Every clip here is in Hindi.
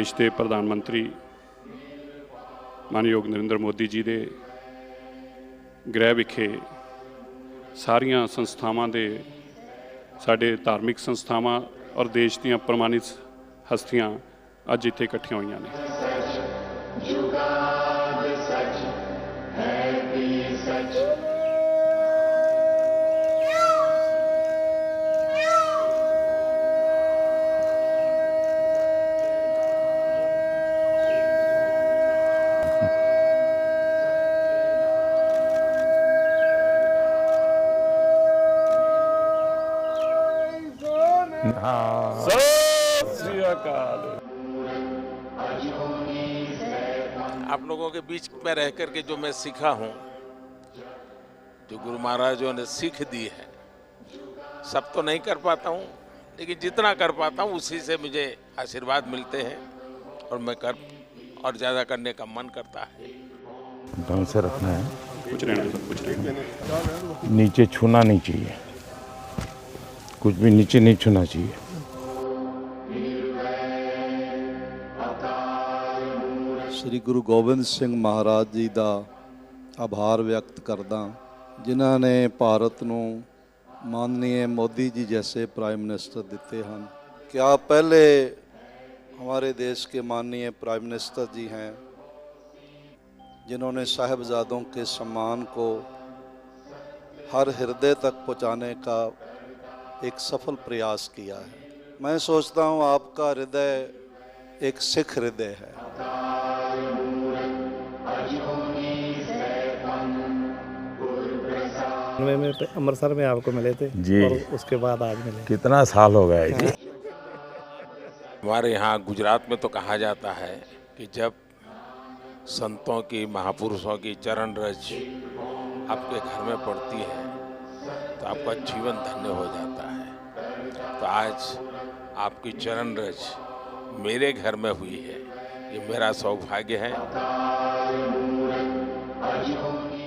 देश के प्रधानमंत्री मानयोग नरेंद्र मोदी जी के गृह विखे सारिया संस्थावां दे साडे धार्मिक संस्थावां और देश दीयां प्रमाणित हस्तियां अज इत्थे इकट्ठियां होईयां ने। आप लोगों के बीच में रह करके जो मैं सीखा हूँ, जो गुरु महाराजों ने सीख दी है, सब तो नहीं कर पाता हूँ, लेकिन जितना कर पाता हूँ उसी से मुझे आशीर्वाद मिलते हैं और मैं और ज़्यादा करने का मन करता है। ढंग से रखना है, कुछ नहीं, नीचे छूना नहीं चाहिए, कुछ भी नीचे नहीं छूना चाहिए। श्री गुरु गोबिंद सिंह महाराज जी का आभार व्यक्त करदा, जिन्हों ने भारत नूं माननीय मोदी जी जैसे प्राइम मिनिस्टर दिते हैं। क्या पहले हमारे देश के माननीय प्राइम मिनिस्टर जी हैं जिन्होंने साहिबजादों के सम्मान को हर हृदय तक पहुंचाने का एक सफल प्रयास किया है। मैं सोचता हूं आपका हृदय एक सिख हृदय है। में अमृतसर में आपको मिले थे जी, और उसके बाद आज मिले। कितना साल हो गया जी। हमारे यहाँ गुजरात में तो कहा जाता है कि जब संतों की, महापुरुषों की चरण रज आपके घर में पड़ती है तो आपका जीवन धन्य हो जाता है। तो आज आपकी चरण रज मेरे घर में हुई है, ये मेरा सौभाग्य है।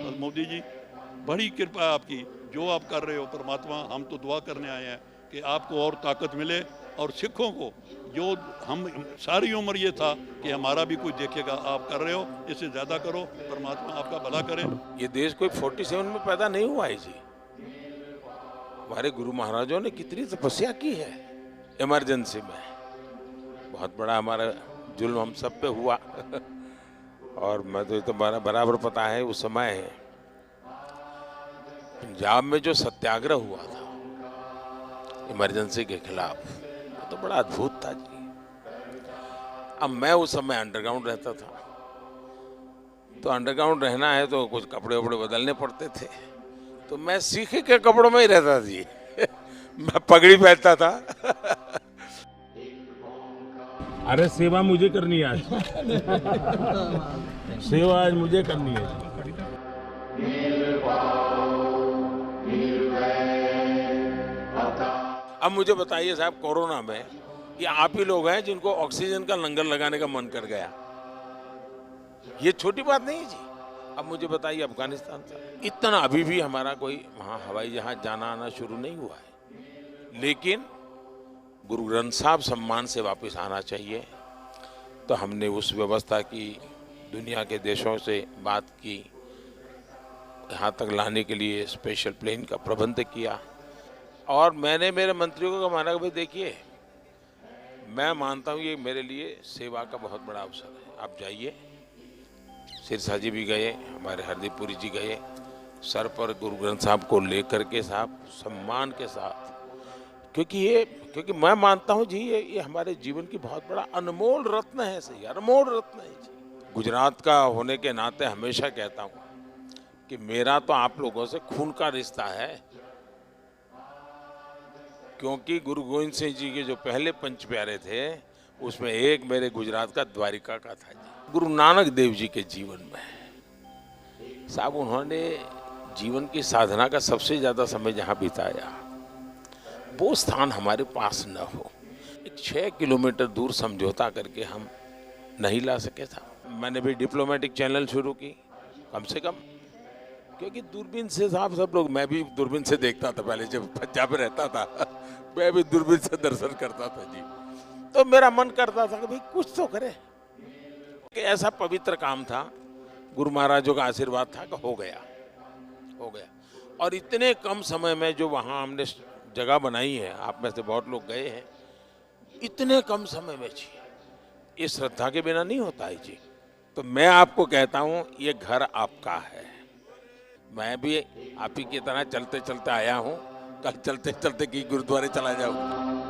और मोदी जी, बड़ी कृपा है आपकी, जो आप कर रहे हो परमात्मा, हम तो दुआ करने आए हैं कि आपको और ताकत मिले और सिखों को, जो हम सारी उम्र ये था कि हमारा भी कोई देखेगा, आप कर रहे हो, इससे ज़्यादा करो, परमात्मा आपका भला करे। ये देश कोई 47 में पैदा नहीं हुआ है जी। हमारे गुरु महाराजों ने कितनी तपस्या की है इमरजेंसी में। बहुत बड़ा हमारा जुल्म हम सब पे हुआ और मैं तो ये तो बराबर पता है, उस समय पंजाब में जो सत्याग्रह हुआ था इमरजेंसी के खिलाफ, वो तो बड़ा अद्भुत था जी। अब मैं उस समय अंडरग्राउंड रहता था, तो अंडरग्राउंड रहना है तो कुछ कपड़े वपड़े बदलने पड़ते थे, तो मैं सीखे के कपड़ों में ही रहता जी मैं पगड़ी पहनता था अरे सेवा मुझे करनी है आज सेवा आज मुझे करनी है। अब मुझे बताइए साहब, कोरोना में ये आप ही लोग हैं जिनको ऑक्सीजन का लंगर लगाने का मन कर गया। ये छोटी बात नहीं जी। अब मुझे बताइए, अफगानिस्तान था, इतना अभी भी हमारा कोई वहाँ हवाई जहाज जाना आना शुरू नहीं हुआ है, लेकिन गुरु ग्रंथ साहब सम्मान से वापस आना चाहिए। तो हमने उस व्यवस्था की, दुनिया के देशों से बात की, यहाँ तक लाने के लिए स्पेशल प्लेन का प्रबंध किया। और मैंने मेरे मंत्रियों को माना कि भाई देखिए, मैं मानता हूँ ये मेरे लिए सेवा का बहुत बड़ा अवसर है, आप जाइए। सिरसा जी भी गए, हमारे हरदीप पुरी जी गए, सर पर गुरु ग्रंथ साहब को लेकर के साहब सम्मान के साथ, क्योंकि मैं मानता हूँ जी ये हमारे जीवन की बहुत बड़ा अनमोल रत्न है। सही, अनमोल रत्न है जी। गुजरात का होने के नाते हमेशा कहता हूँ कि मेरा तो आप लोगों से खून का रिश्ता है, क्योंकि गुरु गोविंद सिंह जी के जो पहले पंच प्यारे थे उसमें एक मेरे गुजरात का द्वारिका का था जी। गुरु नानक देव जी के जीवन में साहब, उन्होंने जीवन की साधना का सबसे ज़्यादा समय जहाँ बिताया, वो स्थान हमारे पास न हो। एक 6 किलोमीटर दूर समझौता करके हम नहीं ला सके था। मैंने भी डिप्लोमेटिक चैनल शुरू की, कम से कम, क्योंकि दूरबीन से साहब सब लोग, मैं भी दूरबीन से देखता था पहले जब पंजाब में रहता था मैं भी दूरबीन से दर्शन करता था जी। तो मेरा मन करता था कि भाई कुछ तो करे, कि ऐसा पवित्र काम था, गुरु महाराजों का आशीर्वाद था कि हो गया। और इतने कम समय में जो वहाँ हमने जगह बनाई है, आप में से बहुत लोग गए हैं, इतने कम समय में जी, ये श्रद्धा के बिना नहीं होता है जी। तो मैं आपको कहता हूँ ये घर आपका है। मैं भी आप ही की तरह चलते चलते आया हूँ, कल चलते चलते कि गुरुद्वारे चला जाऊँ।